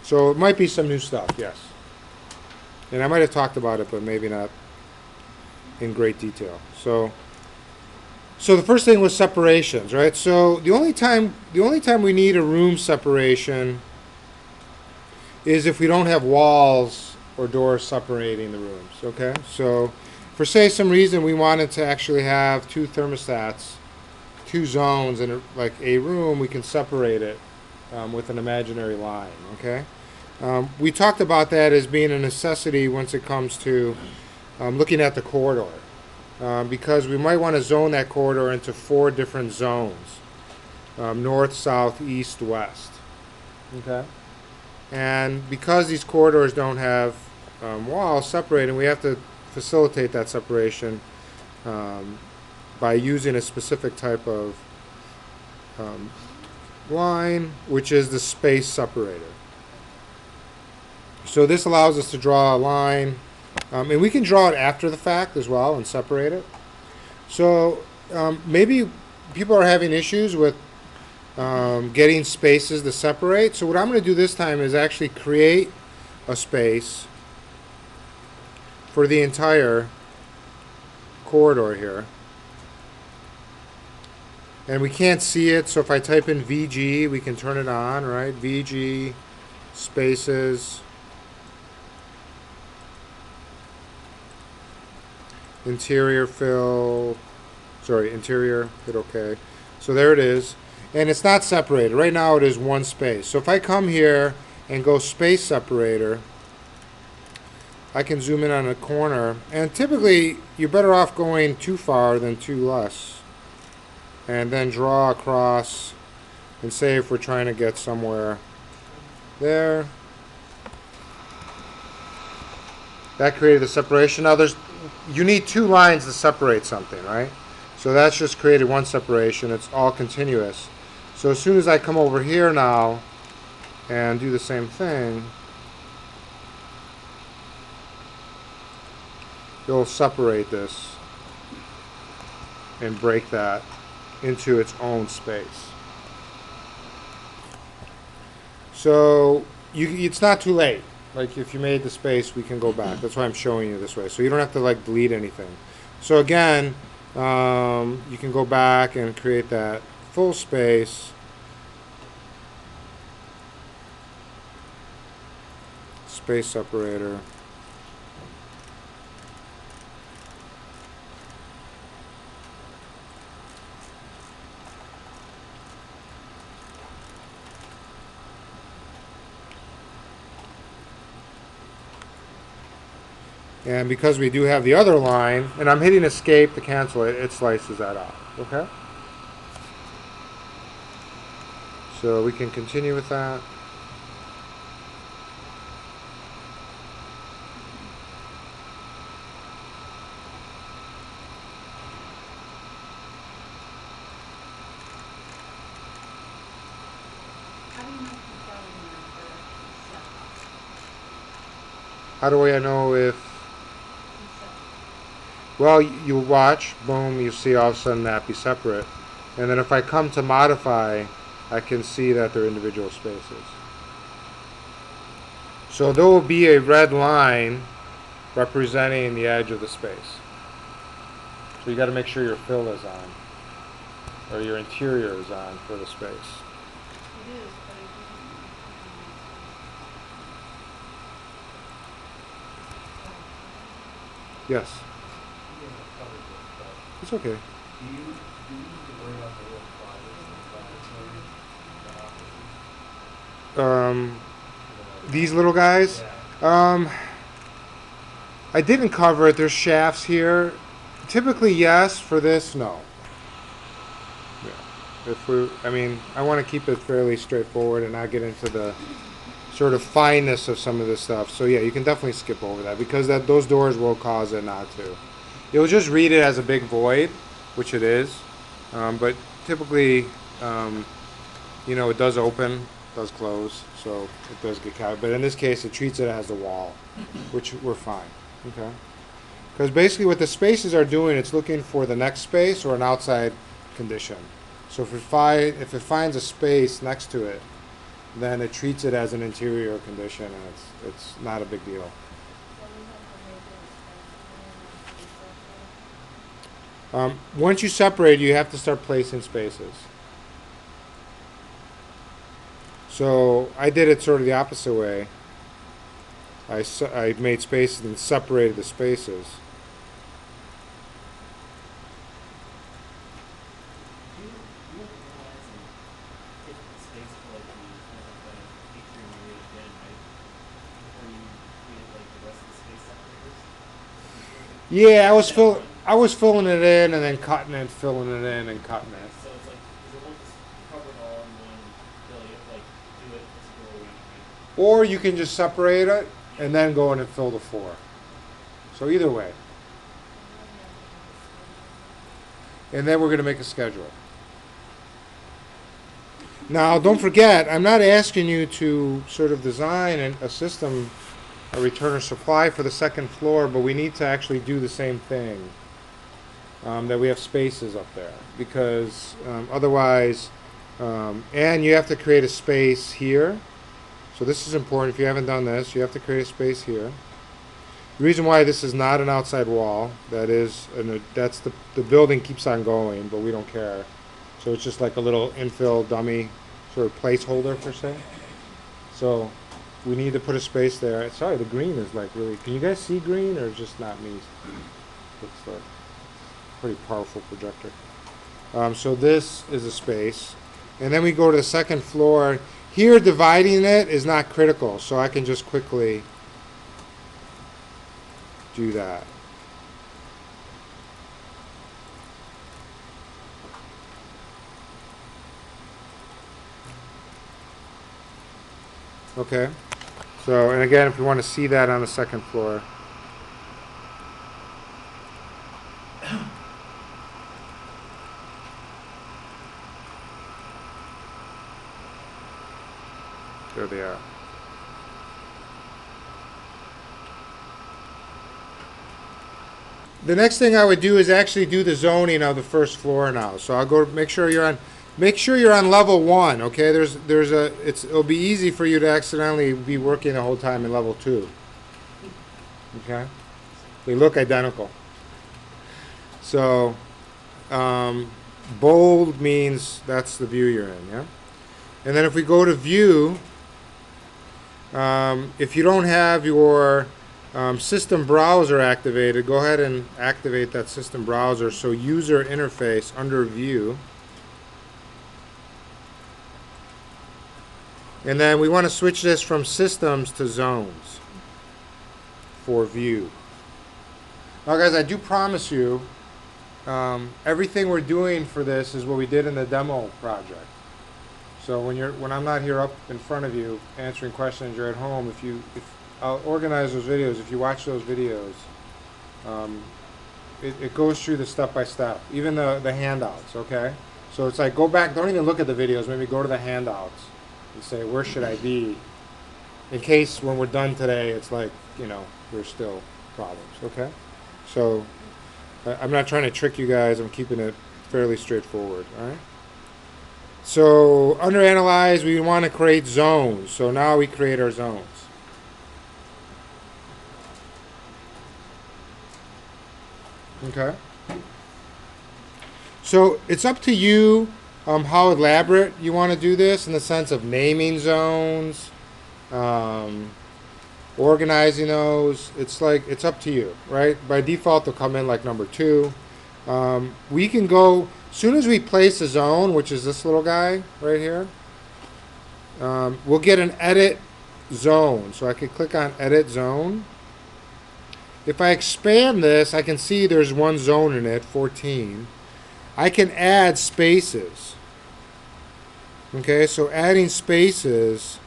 So it might be some new stuff, yes. And I might have talked about it, but maybe not in great detail. So the first thing was separations, right? So the only time we need a room separation is if we don't have walls or doors separating the rooms, okay? So for say some reason we wanted to actually have two thermostats, two zones in like a room, we can separate it with an imaginary line, okay? We talked about that as being a necessity once it comes to looking at the corridor. Because we might want to zone that corridor into 4 different zones, north, south, east, west. Okay. And because these corridors don't have walls separating, we have to facilitate that separation by using a specific type of line, which is the space separator. So this allows us to draw a line. And we can draw it after the fact as well and separate it. So maybe people are having issues with getting spaces to separate. So what I'm going to do this time is actually create a space for the entire corridor here. And we can't see it, so if I type in VG, we can turn it on, right? VG spaces. Interior hit OK. So there it is. And it's not separated. Right now it is one space. So if I come here and go space separator, I can zoom in on a corner. And typically you're better off going too far than too less. And then draw across and say if we're trying to get somewhere there. That created the separation. Now you need 2 lines to separate something, right? So that's just created one separation. It's all continuous. So as soon as I come over here now and do the same thing, you'll separate this and break that into its own space. So it's not too late. Like if you made the space, we can go back. That's why I'm showing you this way. So you don't have to like delete anything. So again, you can go back and create that full space. Space separator. And because we do have the other line, and I'm hitting escape to cancel it, it slices that out. Okay? So we can continue with that. How do I know if... Well, you watch, boom, you see all of a sudden that be separate. And then if I come to modify, I can see that they're individual spaces. So there will be a red line representing the edge of the space. So you got to make sure your fill is on, or your interior is on for the space. It is, but it Yes. It's okay. Do you need to worry about the little closets? These little guys. Yeah. I didn't cover it. There's shafts here. Typically, yes. For this, no. Yeah. I want to keep it fairly straightforward and not get into the sort of fineness of some of this stuff. So yeah, you can definitely skip over that because those doors will cause it not to. You'll just read it as a big void, which it is. But typically, it does open, does close, so it does get counted. But in this case, it treats it as a wall, which we're fine. Okay. Because basically what the spaces are doing, it's looking for the next space or an outside condition. So if it finds a space next to it, then it treats it as an interior condition, and it's not a big deal. So we have to make it as separate. Once you separate, you have to start placing spaces. So I did it sort of the opposite way. I made spaces and separated the spaces. Do you realize and take the space for like the atrium area again, right? Before you create like the rest of the space separators? Yeah, I was filling it in and then cutting it, filling it in and cutting it. So it's like, because it won't just cover it all in one bill, you have to like do it as you go around, right? Or you can just separate it and then go in and fill the floor. So either way. And then we're going to make a schedule. Now, don't forget, I'm not asking you to sort of design a system, a returner supply for the second floor, but we need to actually do the same thing. That we have spaces up there. Because otherwise, and you have to create a space here. So this is important. If you haven't done this, you have to create a space here. The reason why this is not an outside wall, that's the building keeps on going, but we don't care. So it's just like a little infill dummy sort of placeholder per se. So we need to put a space there. Sorry, the green is like really, can you guys see green or just not me? It's a pretty powerful projector. So this is a space. And then we go to the second floor. Here dividing it is not critical, so I can just quickly do that. Okay. So, and again, if you want to see that on the second floor. There they are. The next thing I would do is actually do the zoning of the first floor now. So I'll go make sure you're on level 1, okay? It'll be easy for you to accidentally be working the whole time in level 2. Okay? They look identical. So bold means that's the view you're in, yeah? And then if we go to view, if you don't have your system browser activated, go ahead and activate that system browser. So user interface under view. And then we want to switch this from systems to zones for view. Now guys, I do promise you, everything we're doing for this is what we did in the demo project. So when I'm not here up in front of you answering questions, you're at home. If I'll organize those videos. If you watch those videos, it goes through the step by step, even the handouts. Okay, so it's like go back. Don't even look at the videos. Maybe go to the handouts and say where should I be, in case when we're done today, it's like there's still problems. Okay, so I'm not trying to trick you guys. I'm keeping it fairly straightforward. All right. So under analyze, we want to create zones. So now we create our zones. Okay. So it's up to you how elaborate you want to do this in the sense of naming zones, organizing those. It's up to you, right? By default, they'll come in like number 2. We can go, as soon as we place a zone, which is this little guy right here, we'll get an edit zone. So I can click on edit zone. If I expand this, I can see there's one zone in it, 14. I can add spaces. Okay, so adding spaces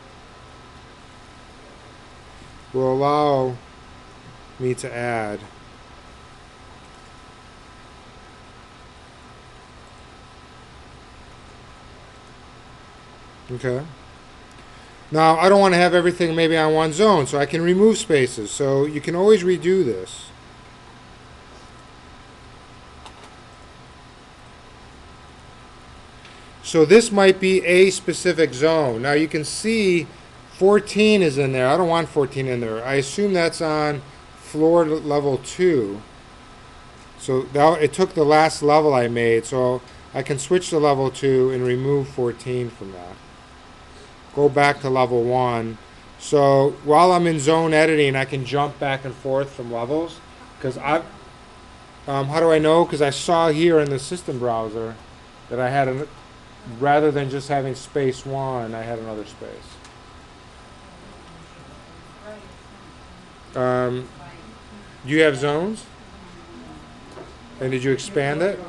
will allow me to add okay. Now, I don't want to have everything maybe on one zone, so I can remove spaces. So you can always redo this. So this might be a specific zone. Now you can see 14 is in there. I don't want 14 in there. I assume that's on floor level 2. So that, it took the last level I made, so I can switch to level 2 and remove 14 from that. Go back to level 1. So while I'm in zone editing, I can jump back and forth from levels. Because how do I know? Because I saw here in the system browser that I had rather than just having space 1, I had another space. You have zones? And did you expand it?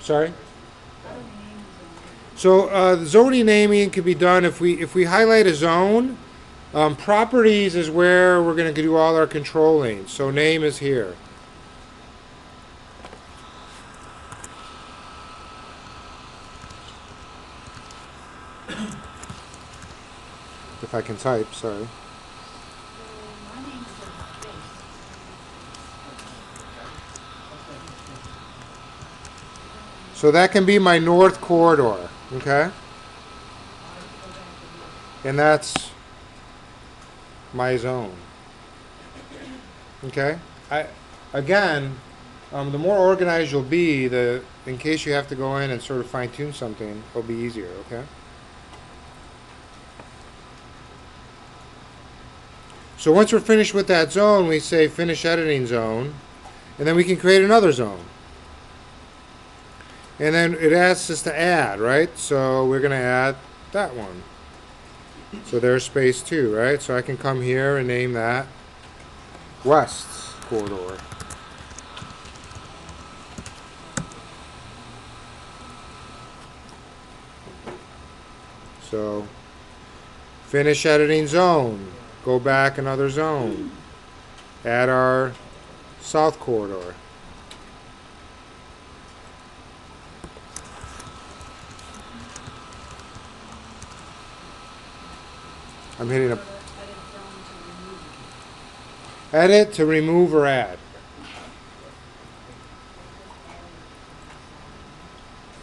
Sorry? So the zoning naming can be done if we highlight a zone. Properties is where we're going to do all our controlling. So name is here. If I can type, sorry. So that can be my north corridor, okay? And that's my zone. Okay? Again, the more organized you'll be, in case you have to go in and sort of fine tune something, it'll be easier, okay? So once we're finished with that zone, we say finish editing zone, and then we can create another zone. And then it asks us to add, right? So we're going to add that one. So there's space 2, right? So I can come here and name that west corridor. So finish editing zone. Go back another zone. Add our south corridor. I'm hitting a edit to remove or add.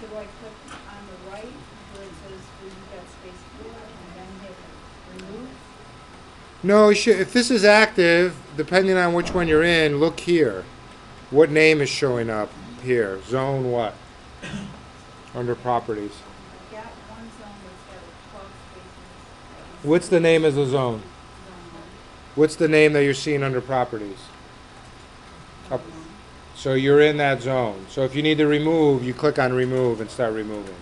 So do I click on the right where it says where you got space 4 and then hit remove? No, you should, if this is active, depending on which one you're in, look here. What name is showing up here? Zone what? Under properties. I got one zone that's got 12 spaces. What's the name of the zone? Zone What's the name that you're seeing under properties? Up. So you're in that zone. So if you need to remove, you click on remove and start removing.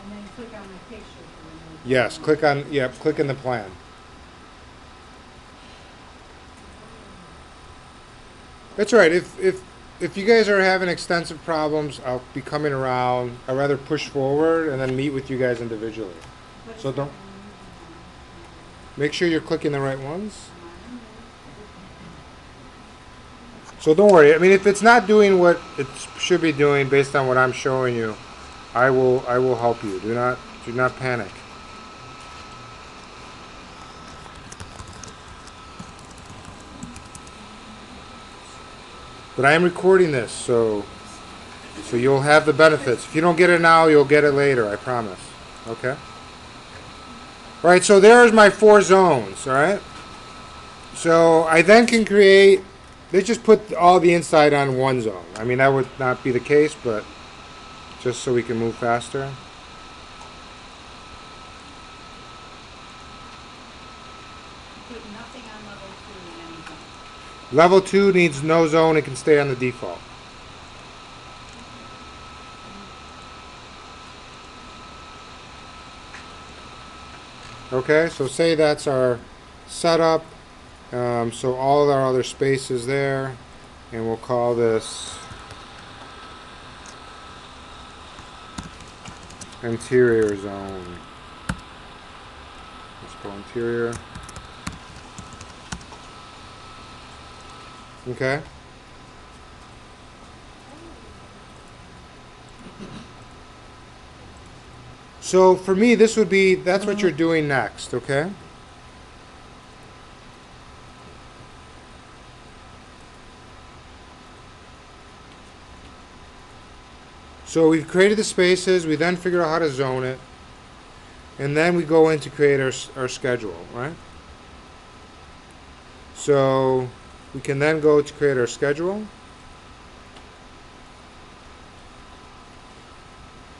and then click on the picture to remove. Yes, click on, yep, click in the plan. That's right. If you guys are having extensive problems, I'll be coming around. I'd rather push forward and then meet with you guys individually. So don't make sure you're clicking the right ones. So don't worry. I mean, if it's not doing what it should be doing based on what I'm showing you, I will help you. Do not panic. But I am recording this, so you'll have the benefits. If you don't get it now, you'll get it later, I promise. Okay? All right, so there's my 4 zones, all right? So I then can create, they just put all the inside on one zone. I mean, that would not be the case, but just so we can move faster. Put nothing on level 2 in any zone. Level 2 needs no zone, it can stay on the default. Okay, so say that's our setup. So all of our other space is there, and we'll call this interior zone. Let's go interior. Okay. So for me, this would be, that's what you're doing next, okay? So we've created the spaces, we then figure out how to zone it, and then we go in to create our schedule, right? So we can then go to create our schedule.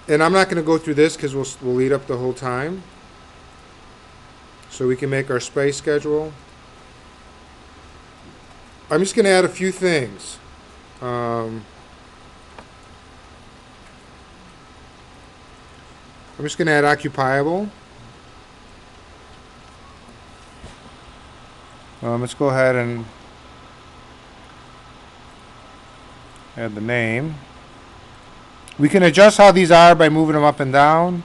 And I'm not going to go through this because we'll lead up the whole time. So we can make our space schedule. I'm just going to add a few things. I'm just going to add occupiable. Let's go ahead and add the name. We can adjust how these are by moving them up and down.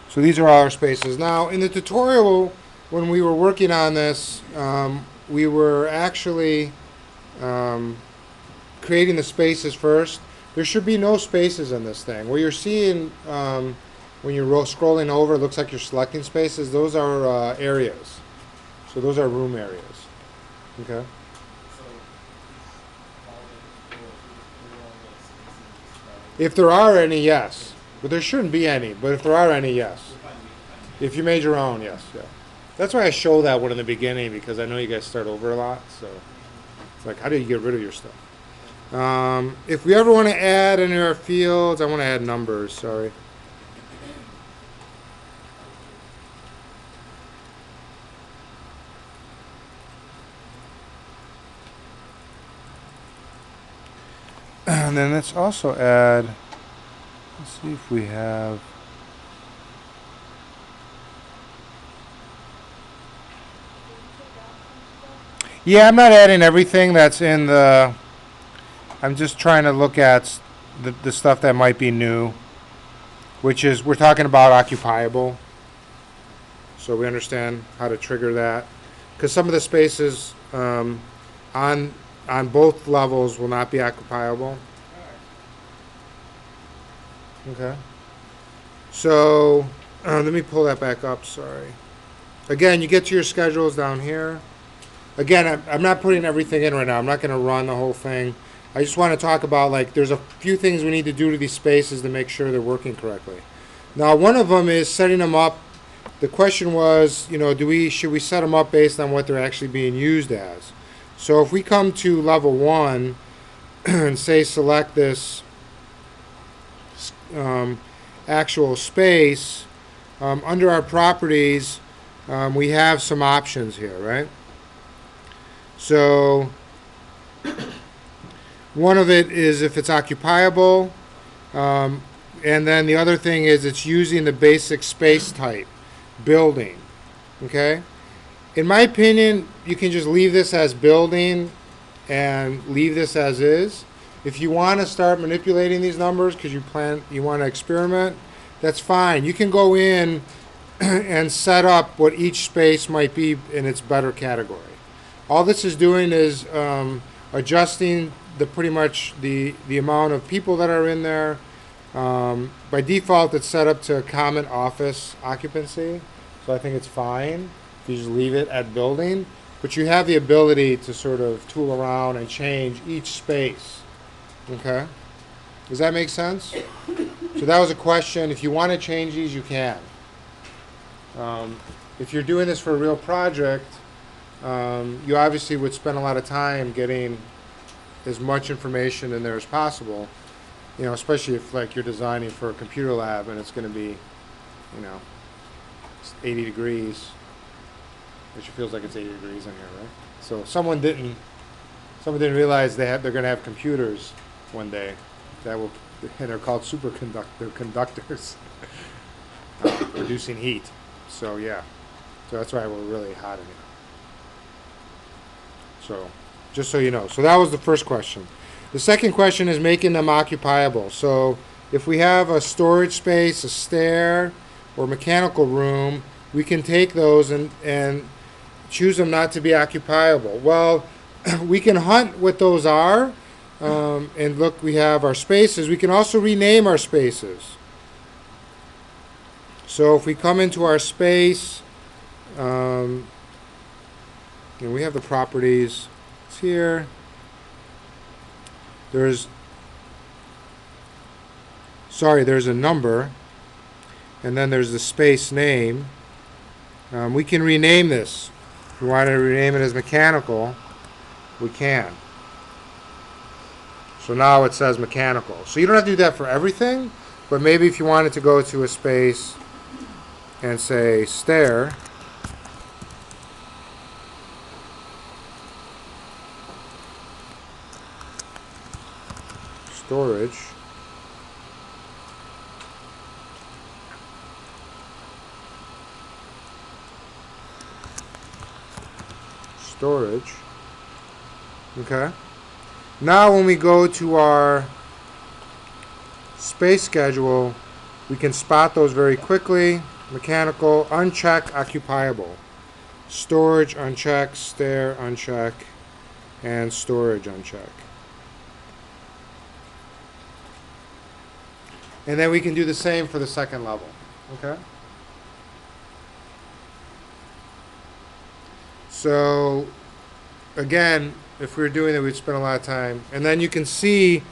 So these are all our spaces. Now, in the tutorial, when we were working on this, we were actually creating the spaces first. There should be no spaces in this thing. What you're seeing when you're scrolling over, it looks like you're selecting spaces. Those are areas. So those are room areas. Okay. So, all the people, if we just put all the spaces, If there are any, yes. But there shouldn't be any. But if there are any, yes. we'll find If you made your own, yes. Yeah. That's why I show that one in the beginning, because I know you guys start over a lot. So it's like, how do you get rid of your stuff? If we ever want to add any of our fields, I want to add numbers. Sorry. And then let's also add, let's see if we have, yeah, I'm not adding everything that's in the, I'm just trying to look at the stuff that might be new, which is, we're talking about occupiable. So we understand how to trigger that. Because some of the spaces on both levels will not be occupiable. Okay. So let me pull that back up, sorry. Again, you get to your schedules down here. Again, I'm not putting everything in right now. I'm not going to run the whole thing. I just want to talk about, like, there's a few things we need to do to these spaces to make sure they're working correctly. Now, one of them is setting them up. The question was, you know, should we set them up based on what they're actually being used as? So if we come to level 1 and say select this actual space, under our properties, we have some options here, right? So one of it is if it's occupiable, and then the other thing is it's using the basic space type, building, okay? In my opinion, you can just leave this as building and leave this as is. If you want to start manipulating these numbers because you want to experiment, that's fine. You can go in and set up what each space might be in its better category. All this is doing is adjusting pretty much the amount of people that are in there. By default, it's set up to common office occupancy, so I think it's fine if you just leave it at building. But you have the ability to sort of tool around and change each space. Okay? Does that make sense? So that was a question. If you want to change these, you can. If you're doing this for a real project, you obviously would spend a lot of time getting as much information in there as possible, you know, especially if, like, you're designing for a computer lab and it's going to be, you know, 80 degrees, which feels like it's 80 degrees in here, right? So someone didn't realize they're going to have computers one day that will, and they're called conductors, producing heat. So yeah, so that's why we're really hot in here. So, just so you know. So that was the first question. The second question is making them occupiable. So if we have a storage space, a stair, or mechanical room, we can take those and choose them not to be occupiable. Well, we can hunt what those are. And look, we have our spaces. We can also rename our spaces. So if we come into our space, and we have the properties, it's here. There's a number, and then there's the space name. We can rename this. If we want to rename it as mechanical, we can. So now it says mechanical. So you don't have to do that for everything, but maybe if you wanted to go to a space and say stair, storage, storage, okay? Now when we go to our space schedule, we can spot those very quickly. Mechanical, uncheck, occupiable. Storage, uncheck, stair, uncheck, and storage, uncheck. And then we can do the same for the second level, okay? So, again, if we were doing it, we'd spend a lot of time. And then you can see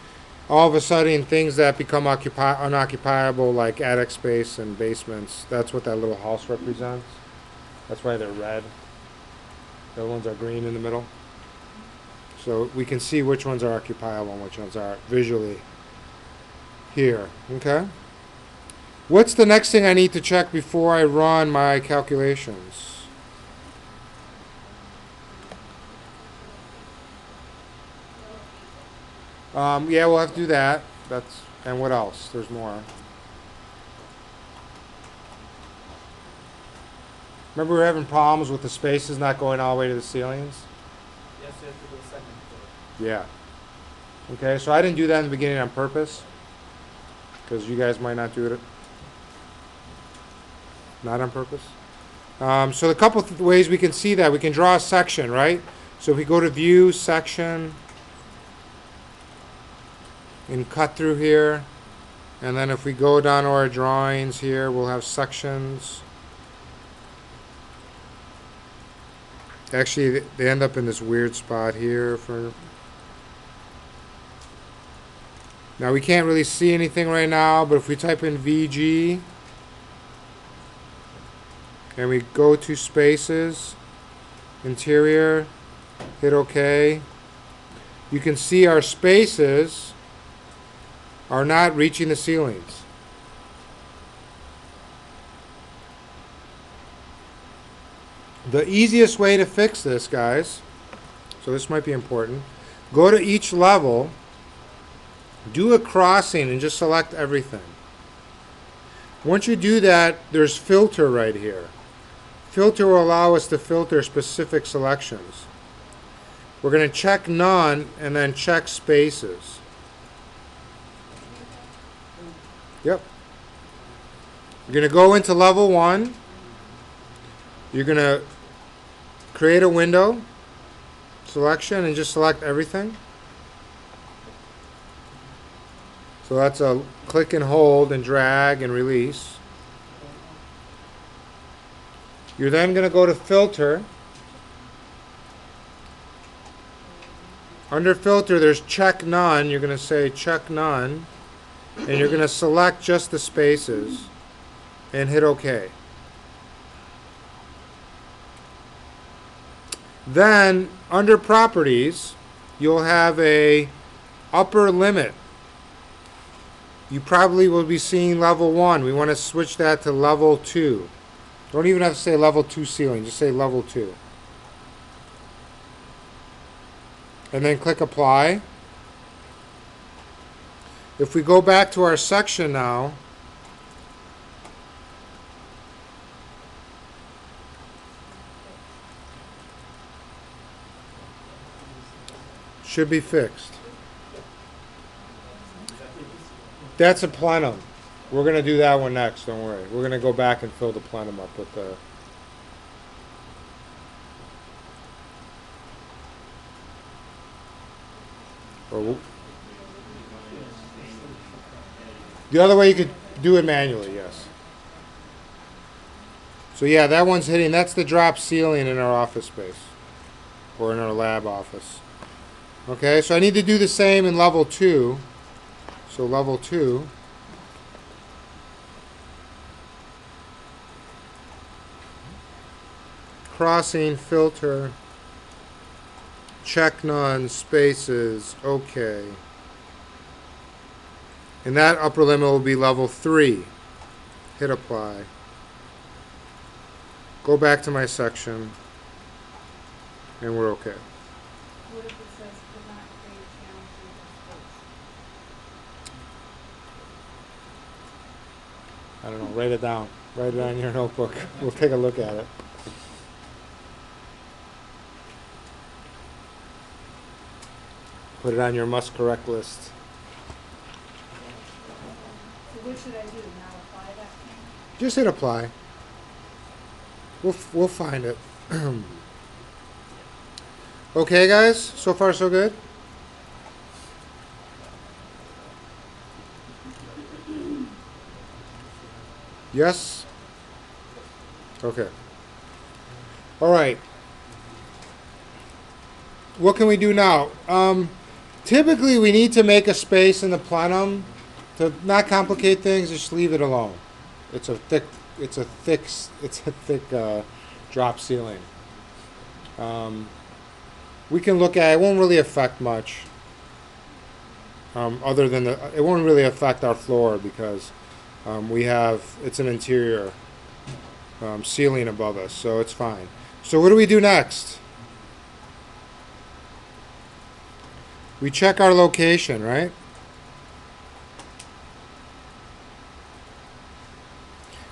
all of a sudden things that become unoccupiable, like attic space and basements. That's what that little house represents. That's why they're red. The other ones are green in the middle. So we can see which ones are occupiable and which ones aren't visually here, okay? What's the next thing I need to check before I run my calculations? Yeah, we'll have to do that. And what else? There's more. Remember we were having problems with the spaces not going all the way to the ceilings? Yes, you have to do a second floor. Yeah. Okay, so I didn't do that in the beginning on purpose, because you guys might not do it. Not on purpose. So a couple ways we can see that. We can draw a section, right? So if we go to view, section, and cut through here, and then if we go down to our drawings here, we'll have sections. Actually, they end up in this weird spot here for. Now we can't really see anything right now, but if we type in VG and we go to spaces, interior, hit OK, you can see our spaces are not reaching the ceilings. The easiest way to fix this, guys, so this might be important, go to each level, do a crossing, and just select everything. Once you do that, there's filter right here. Filter will allow us to filter specific selections. We're going to check none and then check spaces. Yep. You're going to go into level 1. You're going to create a window, selection, and just select everything. So that's a click and hold and drag and release. You're then going to go to filter. Under filter, there's check none. You're going to say check none. And you're going to select just the spaces and hit OK. Then, under properties, you'll have a upper limit. You probably will be seeing level 1. We want to switch that to level 2. Don't even have to say level 2 ceiling, just say level 2. And then click apply. If we go back to our section now, Should be fixed. That's a plenum. We're gonna do that one next, don't worry. We're gonna go back and fill the plenum up with the. Or the other way you could do it manually, yes. So yeah, that one's hitting, that's the drop ceiling in our office space. Or in our lab office. Okay, so I need to do the same in level 2. So level 2. Crossing, filter, check none, spaces, okay. And that upper limit will be level 3. Hit apply. Go back to my section. And we're okay. What if it says could not create geometry or space? I don't know, write it down. Write it on your notebook. We'll take a look at it. Put it on your must correct list. So what should I do, now apply that thing? Just hit apply. We'll find it. Okay, guys? So far, so good? Yes? Okay. All right. What can we do now? Typically, we need to make a space in the plenum. To not complicate things, just leave it alone. It's a thick drop ceiling. We can look at it. It won't really affect much. Other than it won't really affect our floor because it's an interior ceiling above us, so it's fine. So what do we do next? We check our location, right?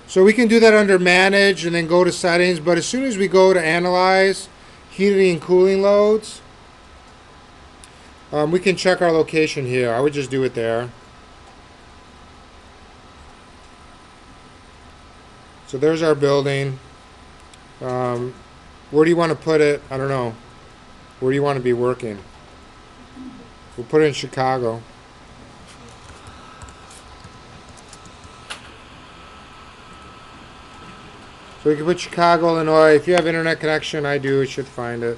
So we can do that under manage and then go to settings, but as soon as we go to analyze heating and cooling loads, we can check our location here. I would just do it there. So there's our building. Where do you want to put it? I don't know. Where do you want to be working? We'll put it in Chicago. So we can put Chicago, Illinois. If you have internet connection, I do. You should find it.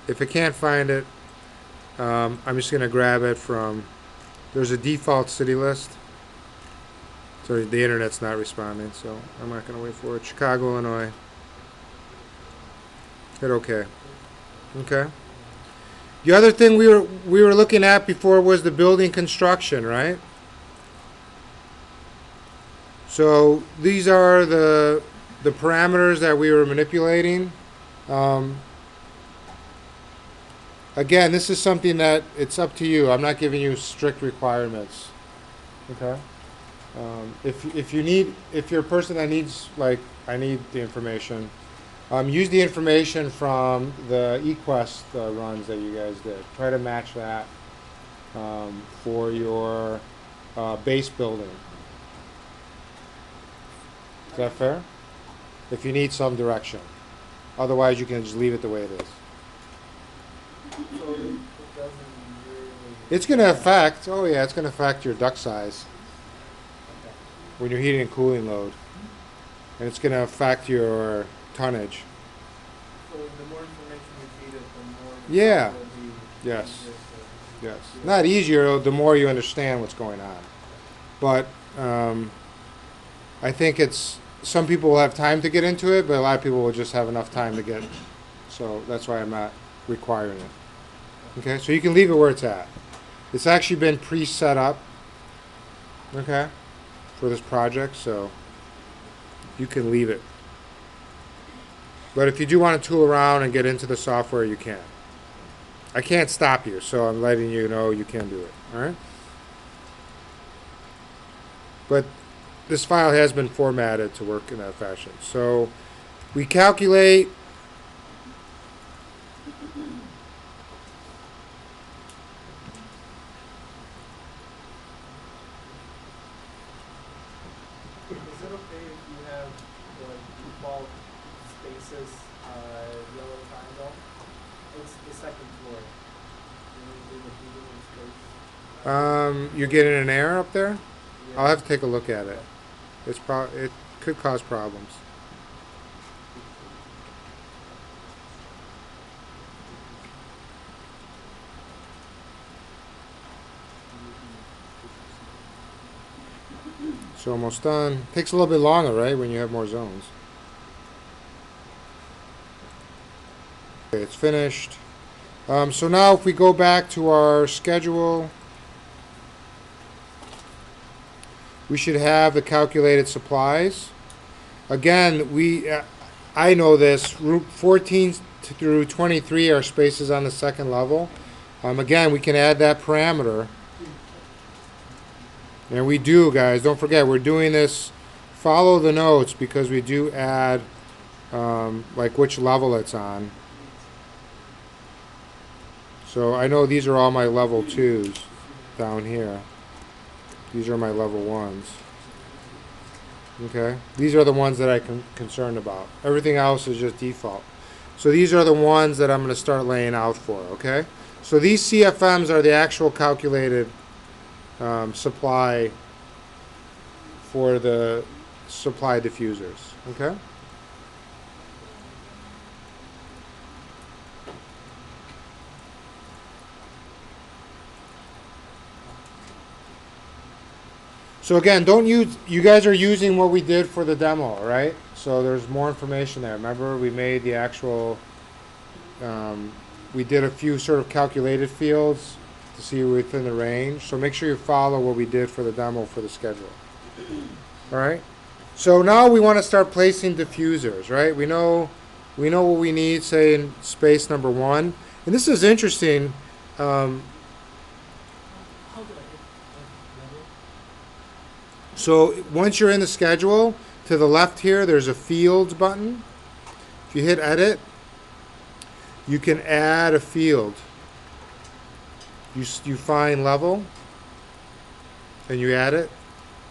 If I can't find it, I'm just going to grab it from, there's a default city list. So the internet's not responding, so I'm not going to wait for it. Chicago, Illinois. Hit OK. Okay. The other thing we were looking at before was the building construction, right? So these are the parameters that we were manipulating. Again, this is something that it's up to you. I'm not giving you strict requirements. Okay. If you're a person that needs, like, I need the information. Use the information from the eQuest runs that you guys did. Try to match that for your base building. Is that fair? If you need some direction. Otherwise, you can just leave it the way it is. So it doesn't really. It's going to affect, oh yeah, it's going to affect your duct size when you're heating and cooling load. And it's going to affect your tonnage. So the more information you feed it, the more. Yeah. Will be Yes. easier to- Yes. Not easier, the more you understand what's going on. But I think some people will have time to get into it, but a lot of people will just have enough time to get. So that's why I'm not requiring it. Okay, so you can leave it where it's at. It's actually been pre-set up, okay, for this project, so you can leave it. But if you do want to tool around and get into the software, you can. I can't stop you, so I'm letting you know you can do it. All right. But this file has been formatted to work in that fashion. So we calculate. Is it okay if you have the default spaces, yellow triangle? It's the second floor. In the breathing space. You're getting an error up there? Yeah. I'll have to take a look at it. It could cause problems. It's almost done. Takes a little bit longer, right, when you have more zones. Okay, it's finished. So now if we go back to our schedule, we should have the calculated supplies. Again, I know this, route 14 through 23 are spaces on the second level. Again, we can add that parameter. And we do, guys, don't forget, we're doing this, follow the notes, because we do add, like which level it's on. So I know these are all my level 2s down here. These are my level 1s. Okay? These are the ones that I'm concerned about. Everything else is just default. So these are the ones that I'm going to start laying out for, okay? So these CFMs are the actual calculated supply for the supply diffusers, okay? So again, don't use, you guys are using what we did for the demo, right? So there's more information there. Remember, we made the actual, we did a few sort of calculated fields to see within the range. So make sure you follow what we did for the demo for the schedule. All right. So now we want to start placing diffusers, right? We know what we need, say in space number 1. And this is interesting. So once you're in the schedule, to the left here, there's a fields button. If you hit edit, you can add a field. You find level, and you add it.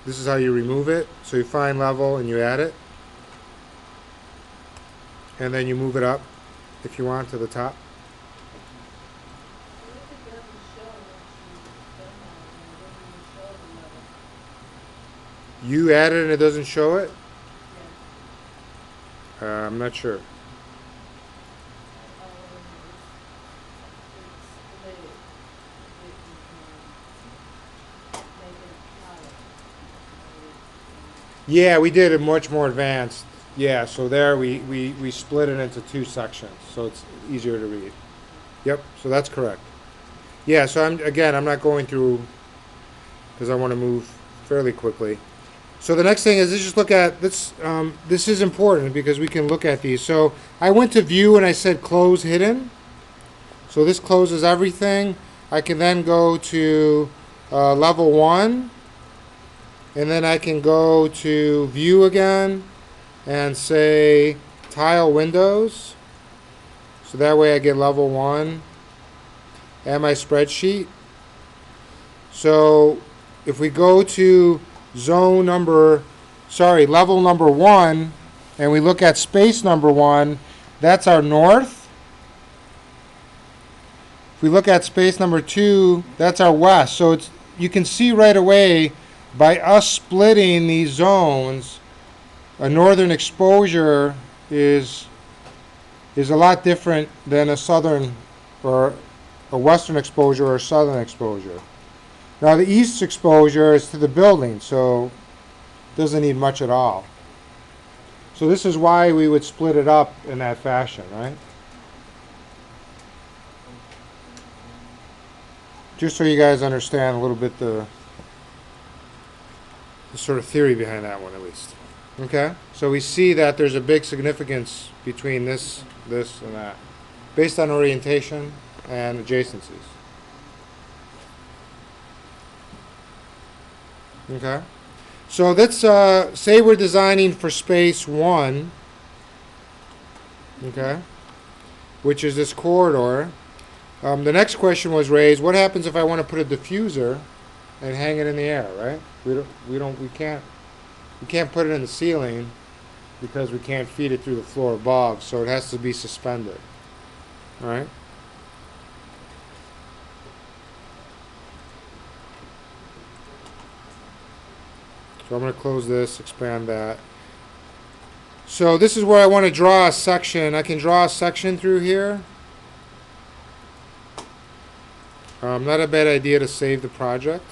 This is how you remove it. So you find level, and you add it. And then you move it up, if you want, to the top. You add it and it doesn't show it? I'm not sure. Yeah, we did it much more advanced. Yeah, so there we split it into 2 sections, so it's easier to read. Yep, so that's correct. Yeah, so I'm not going through because I want to move fairly quickly. So the next thing is let's just look at this. This is important because we can look at these. So I went to view and I said close hidden. So this closes everything. I can then go to level 1. And then I can go to view again and say tile windows. So that way I get level 1 and my spreadsheet. So if we go to level number 1, and we look at space number 1, that's our north. If we look at space number 2, that's our west. So you can see right away by us splitting these zones, a northern exposure is a lot different than a southern or a western exposure or southern exposure. Now the east exposure is to the building, so it doesn't need much at all. So this is why we would split it up in that fashion, right? Just so you guys understand a little bit the sort of theory behind that one, at least. Okay? So we see that there's a big significance between this, and that. Based on orientation, and adjacencies. Okay. So let's say we're designing for space 1, okay, which is this corridor. The next question was raised, what happens if I want to put a diffuser and hang it in the air, right? We can't put it in the ceiling because we can't feed it through the floor above, so it has to be suspended. All right? So I'm going to close this, expand that. So this is where I want to draw a section. I can draw a section through here. Not a bad idea to save the project.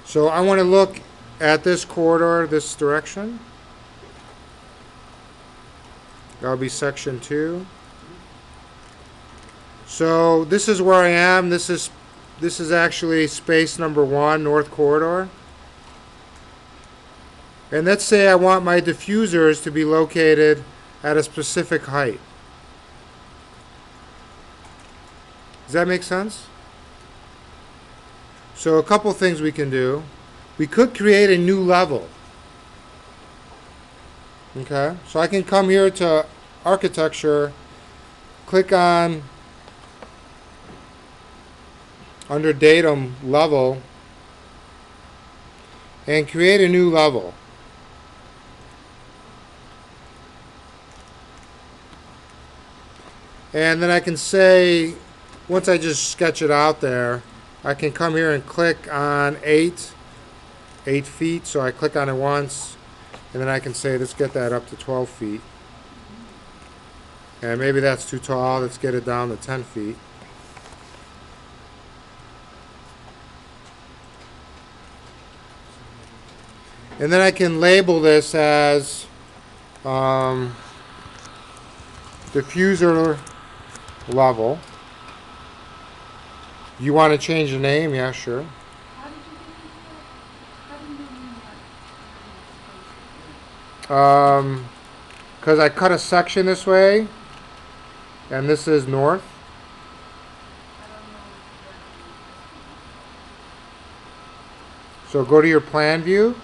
So I want to look at this corridor, this direction. That'll be section 2. So this is where I am. This is actually space number 1, north corridor. And let's say I want my diffusers to be located at a specific height. Does that make sense? So a couple things we can do. We could create a new level. Okay, so I can come here to architecture, click on under datum level, and create a new level. And then I can say, once I just sketch it out there, I can come here and click on 8 feet. So I click on it once, and then I can say, let's get that up to 12 feet. And maybe that's too tall. Let's get it down to 10 feet. And then I can label this as diffuser level. You want to change the name? Yeah, sure. How did you name that? Because I cut a section this way, and this is north. I don't know. So go to your plan view.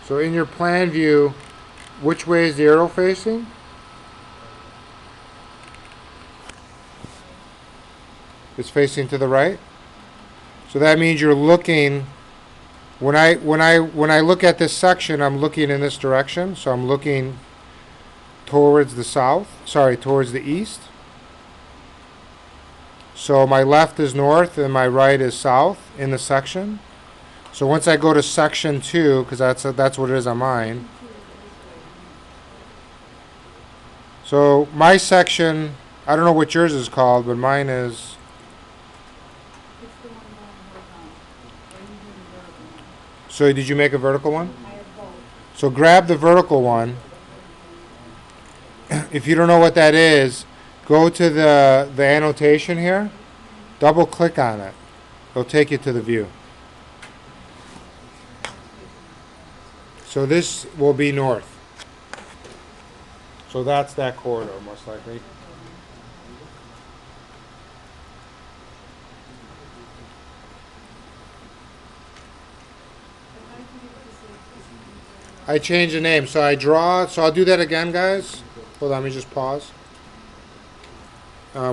So in your plan view, which way is the arrow facing? It's facing to the right. So that means you're looking. When I look at this section, I'm looking in this direction. So I'm looking towards the south. Sorry, towards the east. So my left is north and my right is south in the section. So once I go to section 2, because that's what it is on mine. So my section, I don't know what yours is called, but mine is. It's the one going horizontal. Or you doing the vertical one? So did you make a vertical one? I have both. So grab the vertical one. If you don't know what that is, go to the annotation here. Double click on it. It'll take you to the view. So this will be north. So that's that corridor, most likely. I changed the name. So I draw. So I'll do that again, guys. Hold on, let me just pause.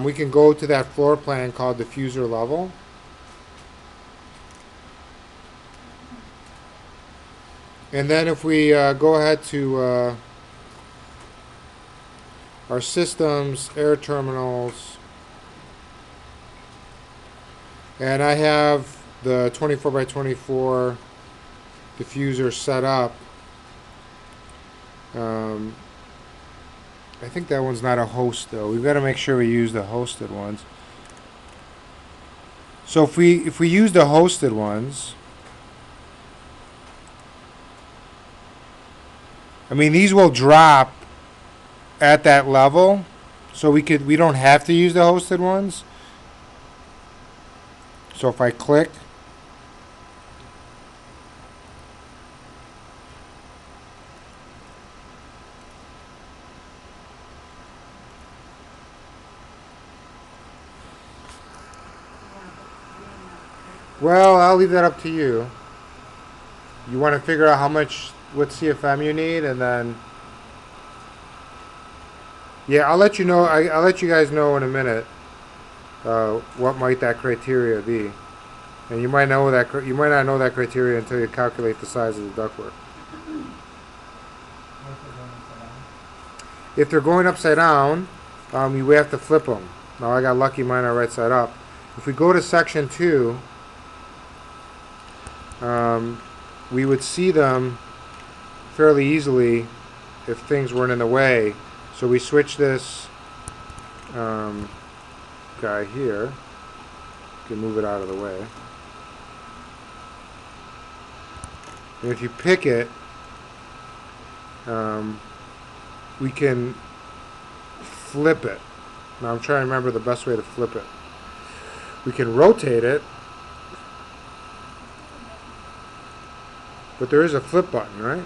We can go to that floor plan called diffuser level. And then if we go ahead to our systems, air terminals, and I have the 24 by 24 diffuser set up. I think that one's not a host though. We've got to make sure we use the hosted ones. So if we use the hosted ones, I mean these will drop at that level, so we don't have to use the hosted ones. So if I click, Well, I'll leave that up to you. You want to figure out how much, what CFM you need, and then, yeah, I'll let you know. I'll let you guys know in a minute. What might that criteria be? And you might know that you might not know that criteria until you calculate the size of the ductwork. If they're going upside down, you have to flip them. Now I got lucky; mine are right side up. If we go to section 2, we would see them fairly easily if things weren't in the way. So we switch this guy here. Can move it out of the way. And if you pick it, we can flip it. Now I'm trying to remember the best way to flip it. We can rotate it, but there is a flip button, right?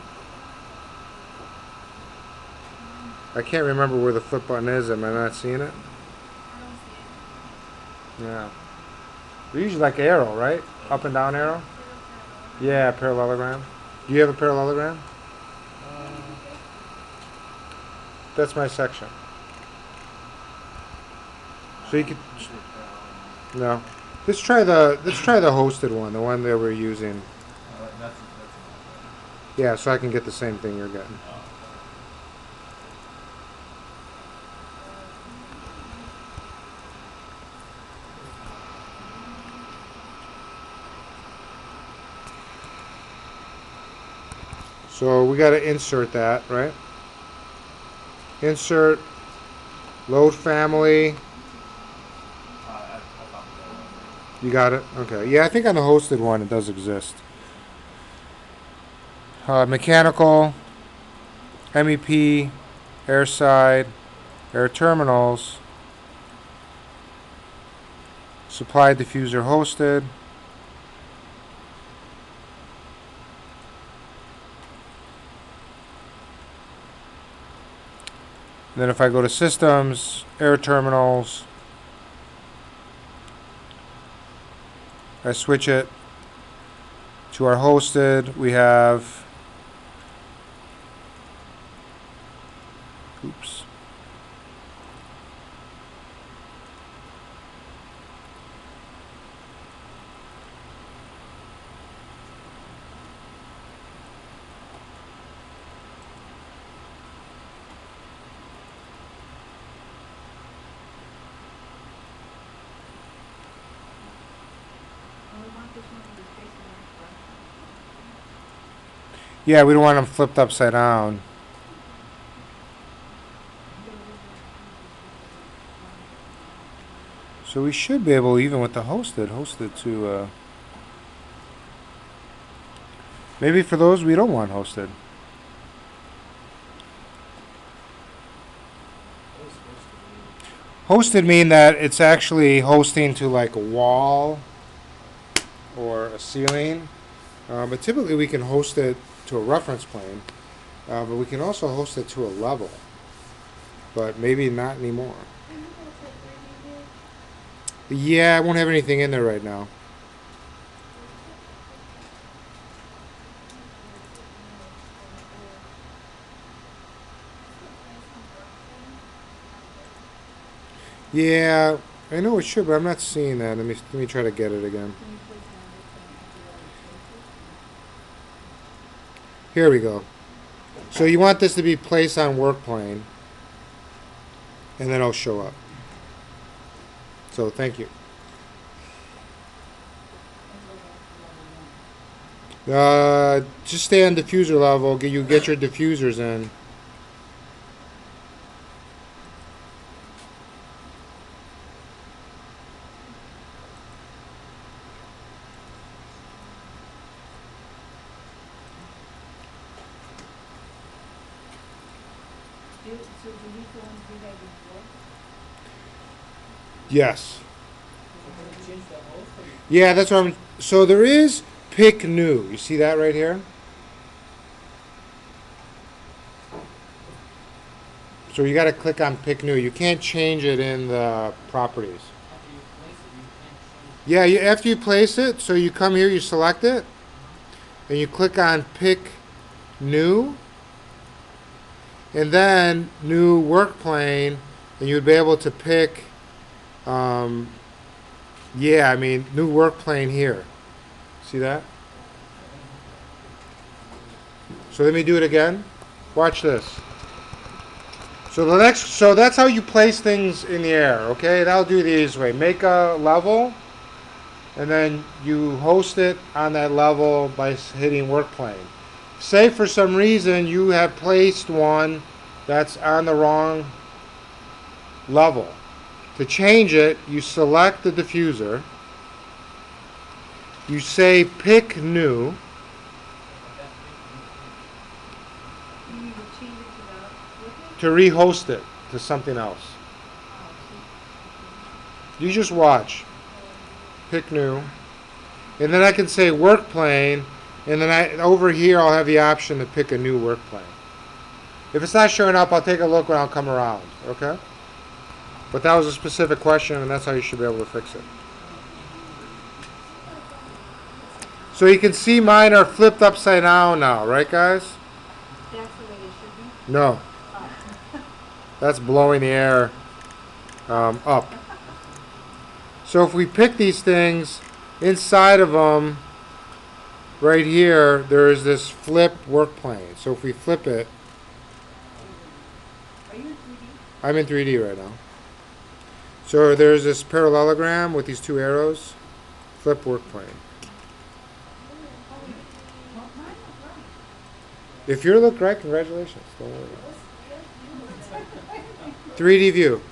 I can't remember where the flip button is. Am I not seeing it? Yeah. They're usually like arrow, right? Up and down arrow? Yeah, parallelogram. Do you have a parallelogram? That's my section. So you could no. Let's try the hosted one, the one that we're using. Yeah, so I can get the same thing you're getting. So we got to insert that, right? Insert, load family. You got it? Okay. Yeah, I think on the hosted one it does exist. Mechanical, MEP, airside, air terminals, supply diffuser hosted. And then if I go to systems, air terminals, I switch it to our hosted. We have, oops. Yeah, we don't want them flipped upside down. So we should be able, even with the hosted to, maybe for those we don't want hosted. Hosted mean that it's actually hosting to like a wall or a ceiling. But typically we can host it to a reference plane. But we can also host it to a level. But maybe not anymore. Yeah, I won't have anything in there right now. Yeah, I know it should, but I'm not seeing that. Let me try to get it again. Here we go. So you want this to be placed on work plane, and then it'll show up. So thank you. Just stay on diffuser level. You get your diffusers in. So do we go and do that before? Yes. Change the host or Yeah, that's what I'm. So there is pick new. You see that right here? So you got to click on pick new. You can't change it in the properties. Yeah, after you place it, so you come here, you select it, and you click on Pick New, and then New Work Plane, and you'd be able to pick, yeah, I mean, New Work Plane here. See that? So let me do it again. Watch this. So that's how you place things in the air, okay? And I'll do these way. Make a level, and then you host it on that level by hitting work plane. Say for some reason you have placed one that's on the wrong level. To change it, you select the diffuser, you say pick new, You need to change it to the, with it? to rehost it to something else. You just watch. Pick new. And then I can say work plane, and then over here I'll have the option to pick a new work plane. If it's not showing up, I'll take a look when I'll come around, okay? But that was a specific question, and that's how you should be able to fix it. So you can see mine are flipped upside down now, right guys? That's the way it should be? No, Oh. that's blowing the air up. So if we pick these things, inside of them, right here, there is this flip work plane. So if we flip it, Are you in 3D? I'm in 3D right now. So there's this parallelogram with these two arrows, flip work plane. Well, mine was right. If you look right, congratulations. Don't worry. 3D view.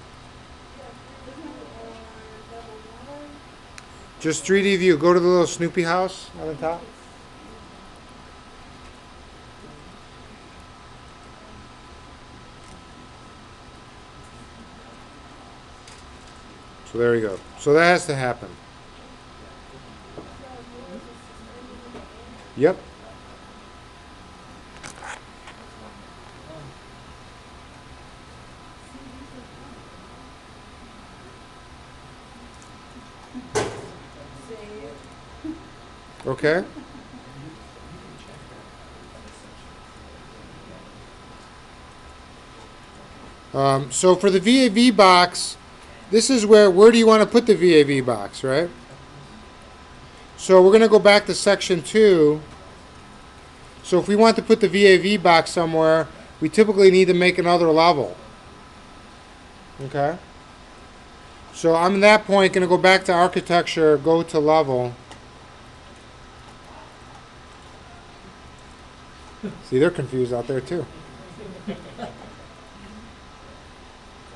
Just 3D view. Go to the little Snoopy house on the top. So there you go. So that has to happen. Yep. Okay. So for the VAV box, this is where do you want to put the VAV box, right? So we're going to go back to section 2. So if we want to put the VAV box somewhere, we typically need to make another level. Okay? So I'm at that point going to go back to architecture, go to level. See, they're confused out there too.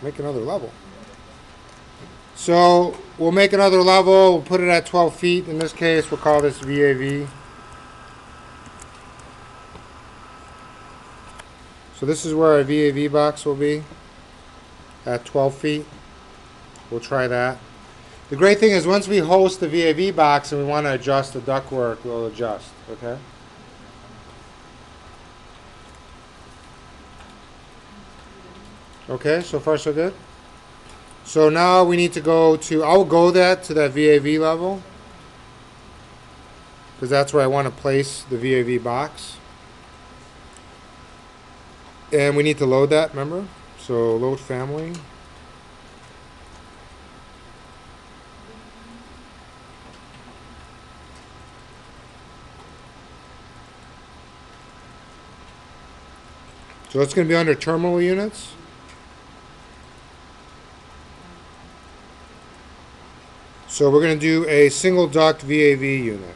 Make another level. So we'll make another level, we'll put it at 12 feet. In this case, we'll call this VAV. So this is where our VAV box will be, at 12 feet. We'll try that. The great thing is once we host the VAV box and we want to adjust the ductwork, we'll adjust, okay? Okay, so far so good? So now we need to go to, I'll go to that VAV level, because that's where I want to place the VAV box. And we need to load that, remember? So load family. So it's going to be under terminal units. So we're going to do a single duct VAV unit.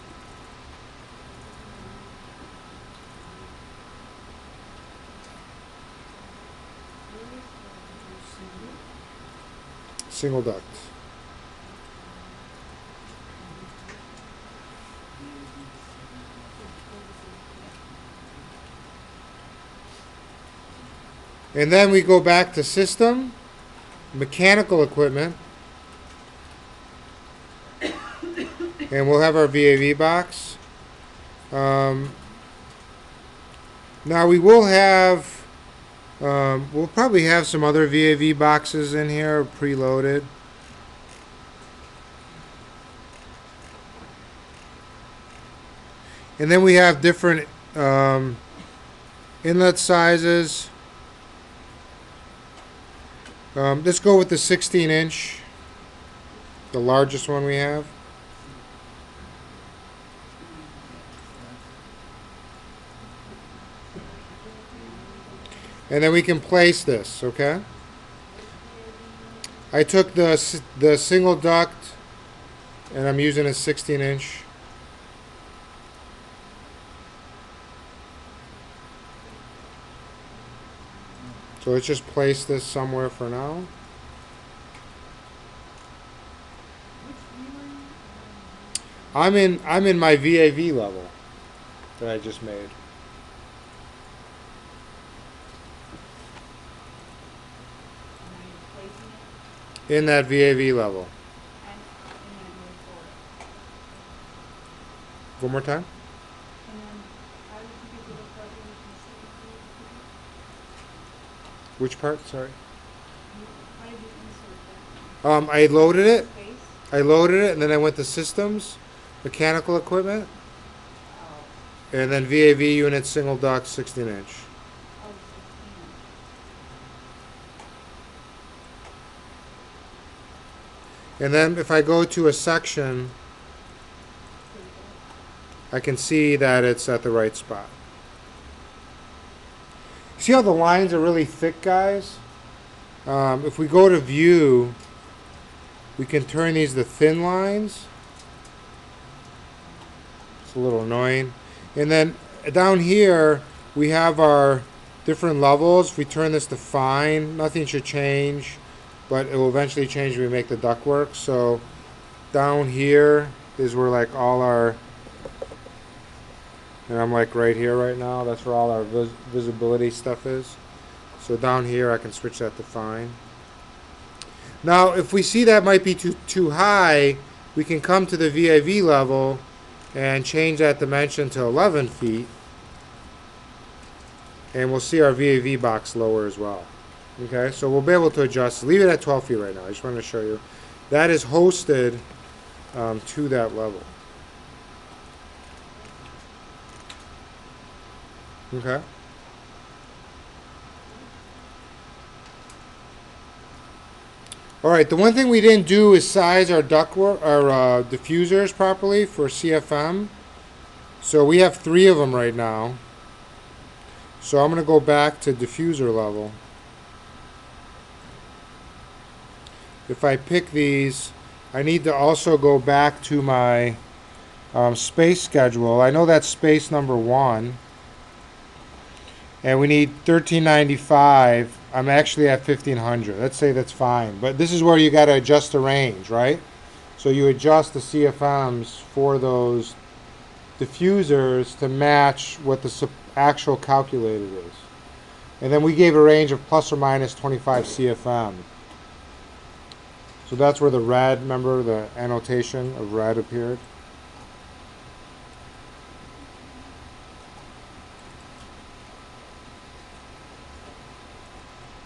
Single duct. And then we go back to system, mechanical equipment, and we'll have our VAV box. Now we will have, we'll probably have some other VAV boxes in here preloaded. And then we have different inlet sizes. Let's go with the 16-inch, the largest one we have. And then we can place this, okay? I took the single duct, and I'm using a 16-inch. So let's just place this somewhere for now. I'm in my VAV level that I just made. In that VAV level. One more time. Which part? Sorry. I loaded it. I loaded it, and then I went to systems, mechanical equipment, and then VAV unit single duct 16-inch. And then if I go to a section, I can see that it's at the right spot. See how the lines are really thick, guys? If we go to view, we can turn these to thin lines. It's a little annoying. And then down here, we have our different levels. If we turn this to fine, nothing should change, but it will eventually change when we make the ductwork. So down here is where like all our, and I'm like right here right now, that's where all our visibility stuff is. So down here I can switch that to fine. Now if we see that might be too high, we can come to the VAV level and change that dimension to 11 feet. And we'll see our VAV box lower as well. Okay, so we'll be able to adjust. Leave it at 12 feet right now. I just wanted to show you. That is hosted to that level. Okay. All right, the one thing we didn't do is size our ductwork, our diffusers properly for CFM. So we have 3 of them right now. So I'm going to go back to diffuser level. If I pick these, I need to also go back to my space schedule. I know that's space number 1. And we need 1395. I'm actually at 1500. Let's say that's fine. But this is where you got to adjust the range, right? So you adjust the CFMs for those diffusers to match what the actual calculated is. And then we gave a range of plus or minus 25 CFM. So that's where the red, remember the annotation of red appeared?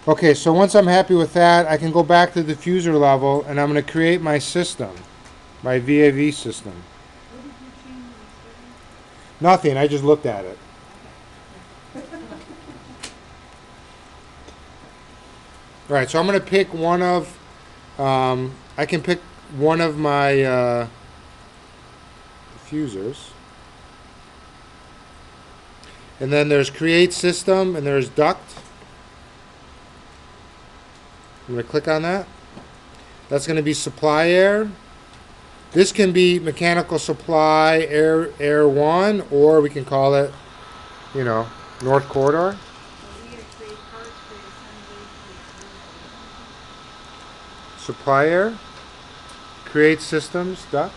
Okay, so once I'm happy with that, I can go back to the diffuser level and I'm going to create my system, my VAV system. What did you change in the Nothing, I just looked at it. Alright, so I'm going to pick one of, I can pick one of my diffusers. And then there's create system and there's duct. I'm going to click on that. That's going to be supply air. This can be mechanical supply air 1, or we can call it, you know, north corridor. Supply air. Create systems, duct.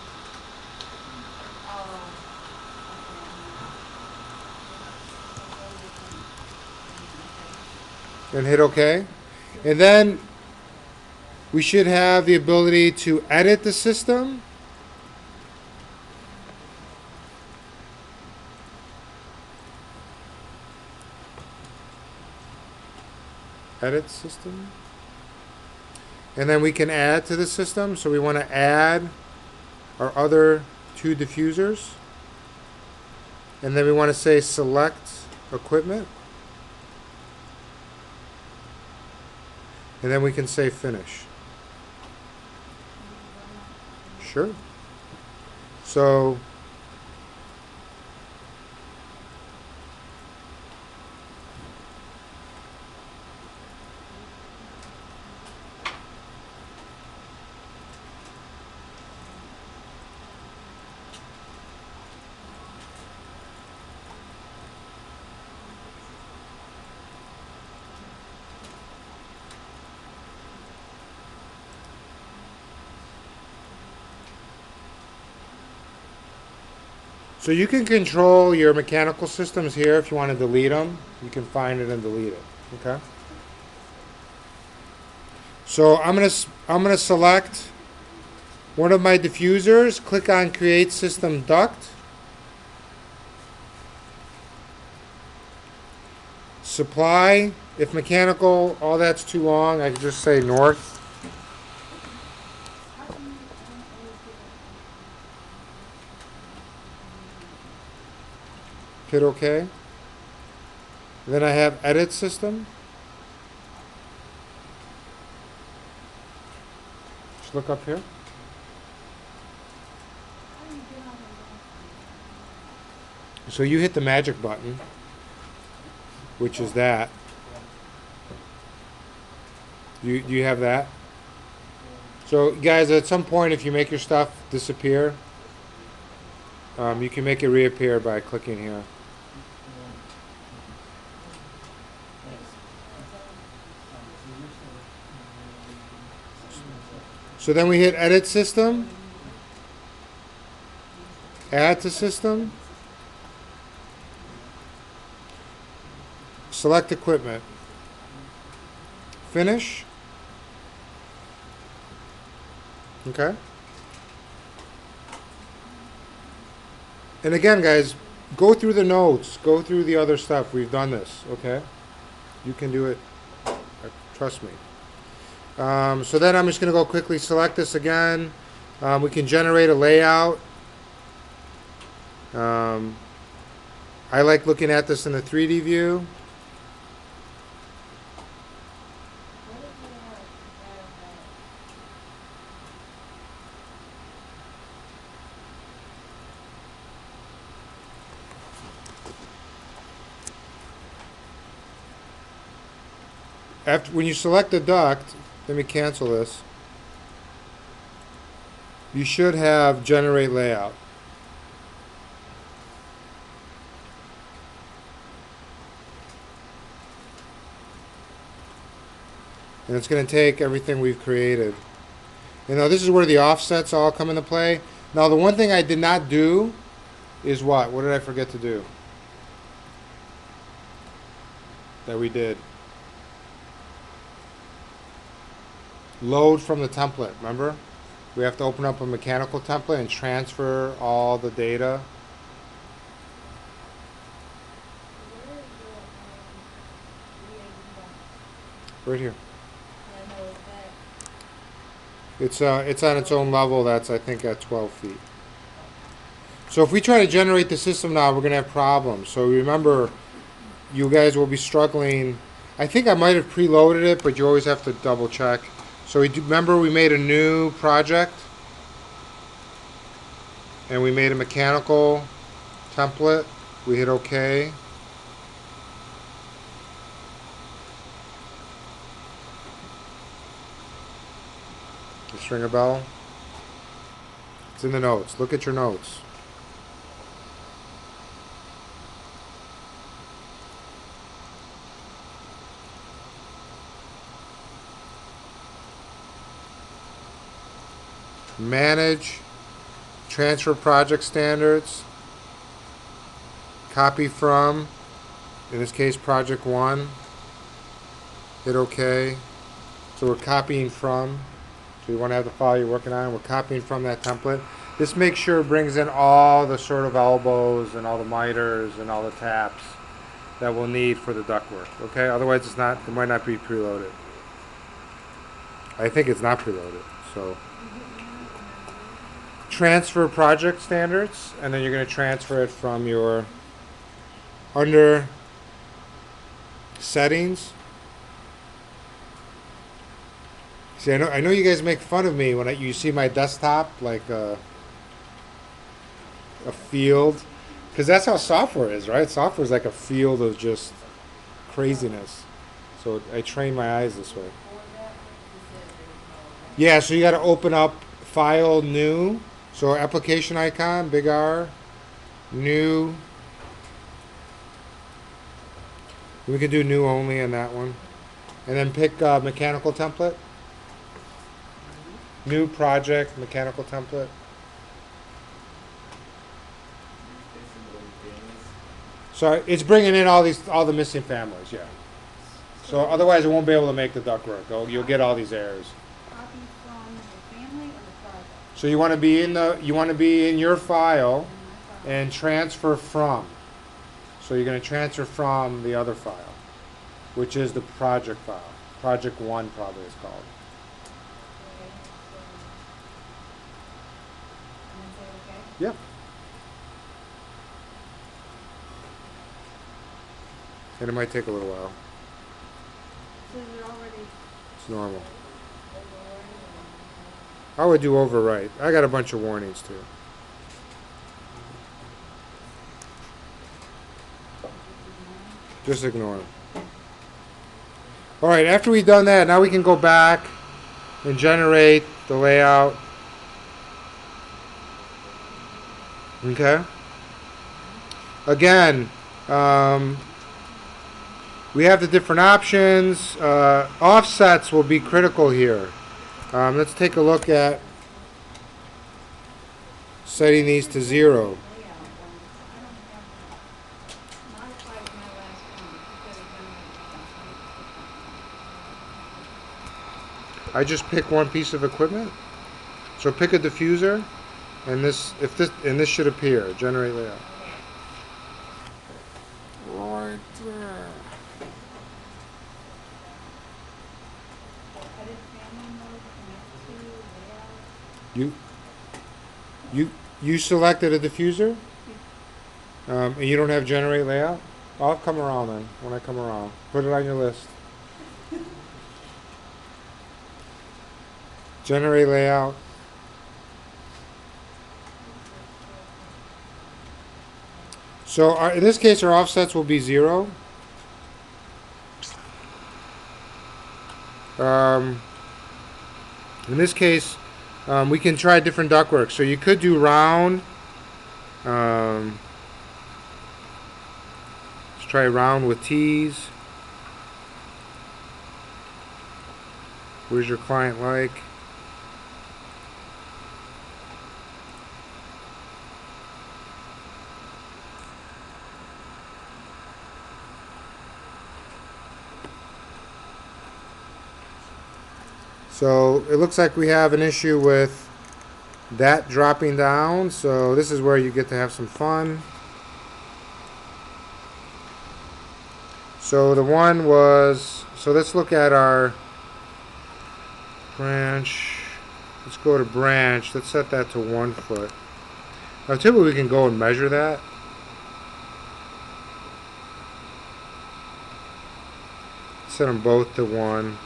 And hit OK. And then we should have the ability to edit the system. Edit system. And then we can add to the system. So we want to add our other 2 diffusers. And then we want to say select equipment. And then we can say finish. Sure. So So you can control your mechanical systems here if you want to delete them. You can find it and delete it. Okay. So I'm gonna select one of my diffusers. Click on Create System Duct. Supply. If mechanical, all that's too long, I can just say north. How come you don't always give it? Hit OK. Then I have Edit System. Just look up here. How do you get on the So you hit the magic button, which is that. You have that? So guys, at some point, if you make your stuff disappear, you can make it reappear by clicking here. So then we hit Edit System, Add to System, Select Equipment, Finish. Okay. And again, guys, go through the notes, go through the other stuff. We've done this, okay? You can do it, trust me. So then I'm just going to go quickly select this again. We can generate a layout. I like looking at this in the 3D view. What if you have After, when you select the duct, let me cancel this. You should have generate layout. And it's going to take everything we've created. You know, this is where the offsets all come into play. Now, the one thing I did not do is what? What did I forget to do? That we did. Load from the template, remember? We have to open up a mechanical template and transfer all the data. where is your VA? Right here. I know that. It's on its own level. That's, I think, at 12 feet. So if we try to generate the system now, we're going to have problems. So remember, you guys will be struggling. I think I might have preloaded it, but you always have to double check. So remember we made a new project and we made a mechanical template. We hit OK. Just ring a bell. It's in the notes. Look at your notes. Manage, transfer project standards, copy from, in this case project 1, hit OK. So we're copying from, so you want to have the file you're working on, we're copying from that template. This makes sure it brings in all the sort of elbows and all the miters and all the taps that we'll need for the ductwork, okay? Otherwise it might not be preloaded. I think it's not preloaded, so. Transfer project standards, and then you're going to transfer it from your under settings. See, I know you guys make fun of me when you see my desktop like a field, because that's how software is, right? Software is like a field of just craziness. So I train my eyes this way. Yeah, so you got to open up File, New. So application icon, big R, New. We can do New only on that one, and then pick mechanical template. New project, mechanical template. So it's bringing in all the missing families, yeah. So otherwise, it won't be able to make the ductwork. You'll get all these errors. Copy from the family or the project? So you want to be in your file and transfer from. So you're going to transfer from the other file, which is the project file. Project 1 probably is called. Okay, so, and then say okay? Yep. And it might take a little while. So is it already It's normal. overloaded I would do overwrite. I got a bunch of warnings too. Just ignore them. All right, after we've done that, now we can go back and generate the layout. Okay. Again, we have the different options. Offsets will be critical here. Let's take a look at setting these to 0. layout ones? I don't have that. Modified my last one. Because it's been I just pick one piece of equipment. So pick a diffuser, and this should appear. Generate layout. Right there. edit family mode, connect to layout. You selected a diffuser, and you don't have generate layout. I'll come around then. When I come around, put it on your list. Generate layout. So in this case, our offsets will be 0. In this case, we can try different ductwork. So you could do round. Let's try round with T's. Where's your client like? So it looks like we have an issue with that dropping down. So this is where you get to have some fun. So the one was, so let's look at our branch. Let's go to branch. Let's set that to 1 foot. Now typically we can go and measure that. Set them both to 1.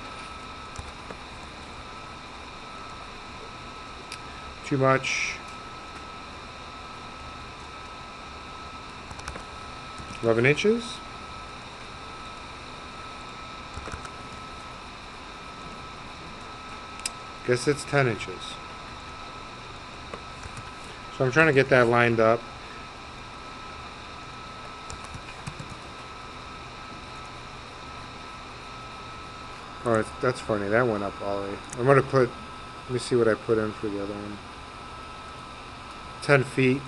Too much. 11 inches. Guess it's 10 inches. So I'm trying to get that lined up. Oh, that's funny. That went up all the way. I'm going to put, let me see what I put in for the other one. 10 feet.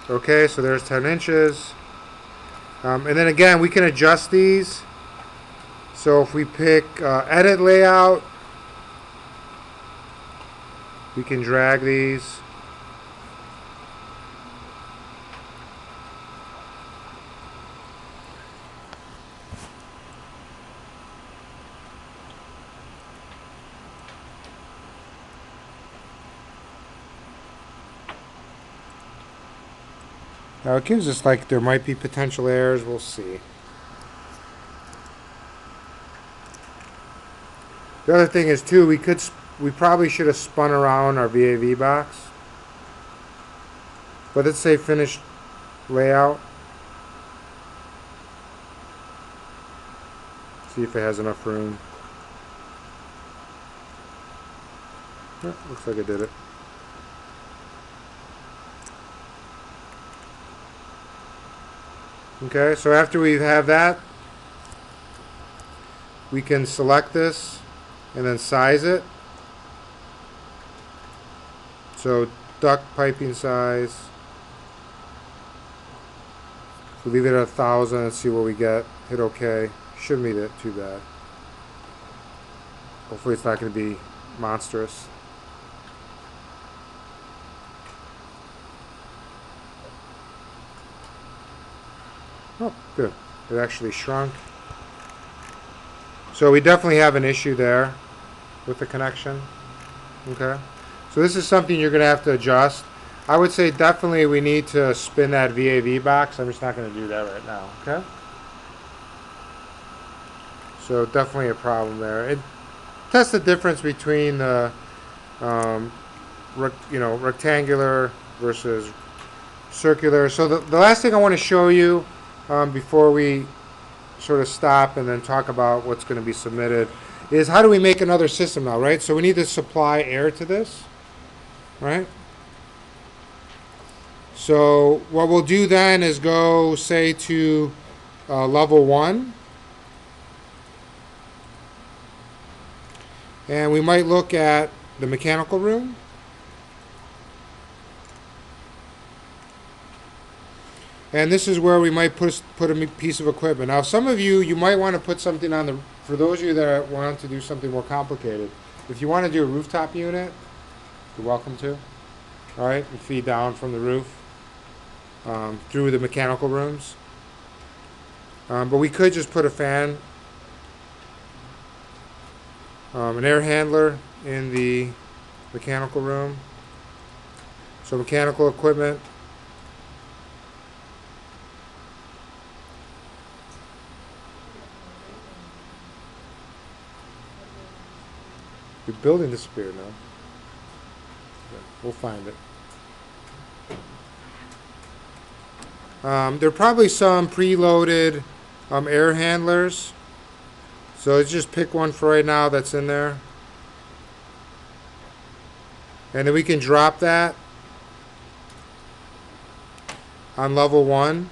Okay, so there's 10 inches. And then again, we can adjust these. So if we pick edit layout, we can drag these. Now it gives us like there might be potential errors. We'll see. The other thing is too, we probably should have spun around our VAV box. But let's say finished layout. See if it has enough room. Yeah, looks like it did it. Okay, so after we have that, we can select this and then size it. So duct piping size. So leave it at 1,000 and see what we get. Hit OK. Shouldn't be that too bad. Hopefully it's not going to be monstrous. Oh, good. It actually shrunk. So we definitely have an issue there with the connection. Okay. So this is something you're going to have to adjust. I would say definitely we need to spin that VAV box. I'm just not going to do that right now. Okay. So definitely a problem there. It tests the difference between the rectangular versus circular. So the last thing I want to show you before we sort of stop and then talk about what's going to be submitted is how do we make another system now, right? So we need to supply air to this, right? So what we'll do then is go, say, to level 1. And we might look at the mechanical room. And this is where we might put a piece of equipment. Now, some of you might want to put something on the, for those of you that want to do something more complicated, if you want to do a rooftop unit, you're welcome to. All right, and feed down from the roof through the mechanical rooms. But we could just put a fan, an air handler in the mechanical room. So mechanical equipment. Your building disappeared now. Yeah, we'll find it. There are probably some preloaded air handlers. So let's just pick one for right now that's in there. And then we can drop that on level 1.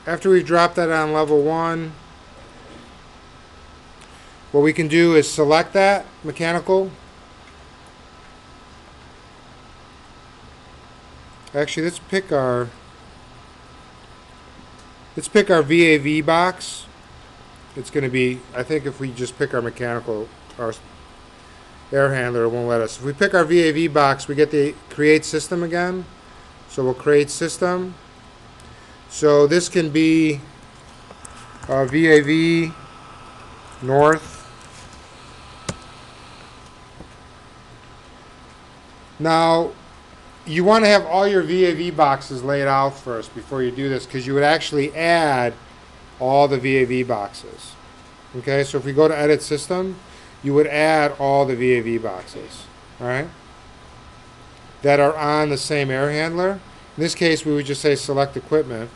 After we've dropped that on level 1, what we can do is select that mechanical. Actually, let's pick our VAV box. It's going to be, I think if we just pick our mechanical, our air handler, it won't let us. If we pick our VAV box, we get the create system again. So we'll create system. So this can be VAV north. Now, you want to have all your VAV boxes laid out first before you do this, because you would actually add all the VAV boxes. Okay, so if we go to edit system, you would add all the VAV boxes, all right, that are on the same air handler. In this case, we would just say select equipment.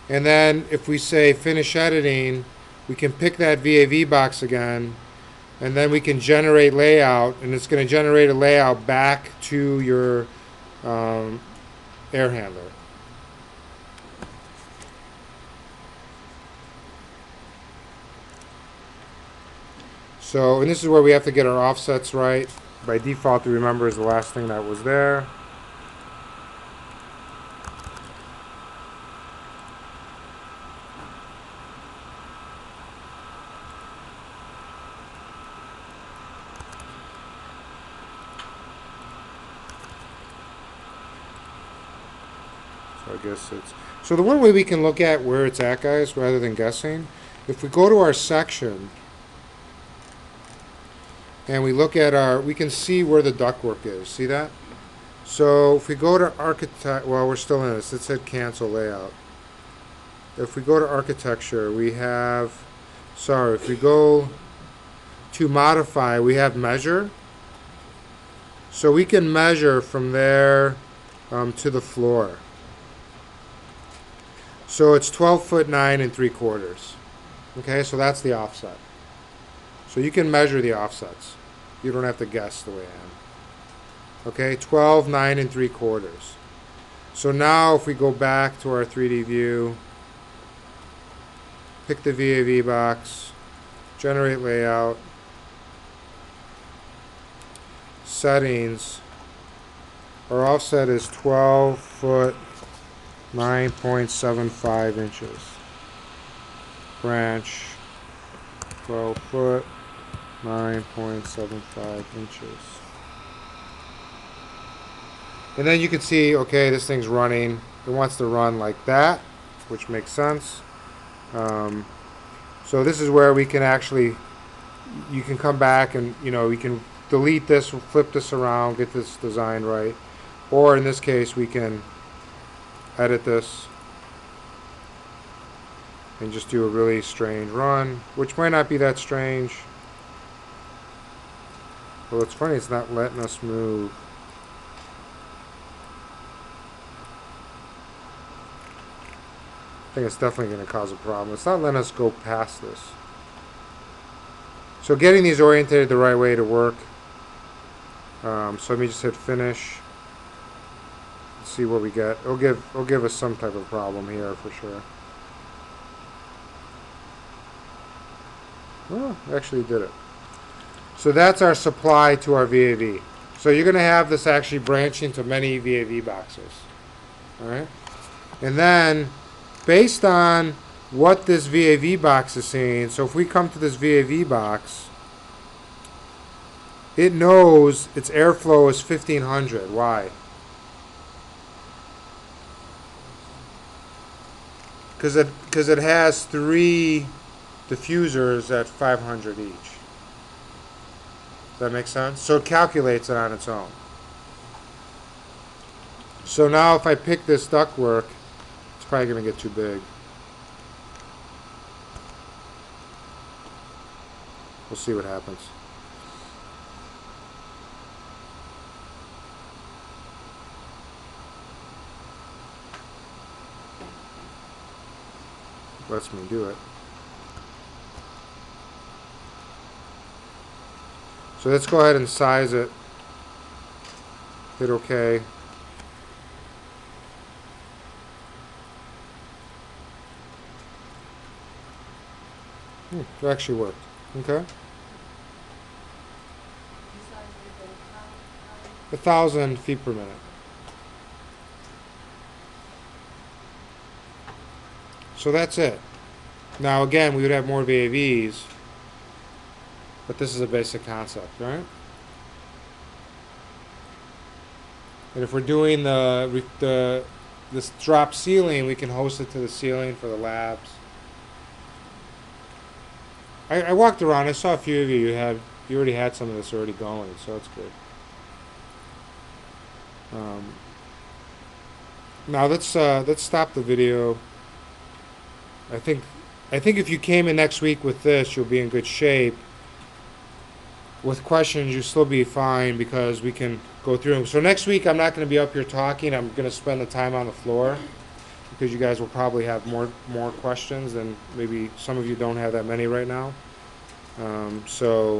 And then if we say finish editing, we can pick that VAV box again, and then we can generate layout, and it's going to generate a layout back to your air handler. So, and this is where we have to get our offsets right. By default, remember, is the last thing that was there. So I guess it's, so the one way we can look at where it's at, guys, rather than guessing, if we go to our section and we look at our, we can see where the ductwork is. See that? So if we go to architect, well, we're still in this. It said cancel layout. If we go to architecture, we have, sorry, if we go to modify, we have measure. So we can measure from there to the floor. So it's 12 foot 9 3/4. Okay, so that's the offset. So you can measure the offsets. You don't have to guess the way I am. Okay, 12, 9 3/4. So now if we go back to our 3D view, pick the VAV box, generate layout, settings, our offset is 12 foot 9.75 inches. Branch, 12 foot 9.75 inches. And then you can see, okay, this thing's running. It wants to run like that, which makes sense. So this is where we can actually, you can come back and, you can delete this, flip this around, get this designed right. Or in this case, we can edit this and just do a really strange run, which might not be that strange. Well, it's funny, it's not letting us move. I think it's definitely going to cause a problem. It's not letting us go past this. So getting these oriented the right way to work. So let me just hit finish. Let's see what we get. It'll give us some type of problem here for sure. Oh, actually did it. So that's our supply to our VAV. So you're going to have this actually branch into many VAV boxes. All right, and then based on what this VAV box is saying, so if we come to this VAV box, it knows its airflow is 1500. Why? Because it has 3 diffusers at 500 each. Does that make sense? So it calculates it on its own. So now if I pick this ductwork, it's probably going to get too big. We'll see what happens. Lets me do it. So let's go ahead and size it. Hit OK. It actually worked. Okay. 1,000 feet per minute. So that's it. Now again, we would have more VAVs, but this is a basic concept, right? And if we're doing this drop ceiling, we can host it to the ceiling for the labs. I walked around. I saw a few of you. You already had some of this already going, so that's good. Now let's stop the video. I think if you came in next week with this, you'll be in good shape. With questions, you'll still be fine because we can go through them. So next week, I'm not going to be up here talking. I'm going to spend the time on the floor because you guys will probably have more questions, and maybe some of you don't have that many right now. So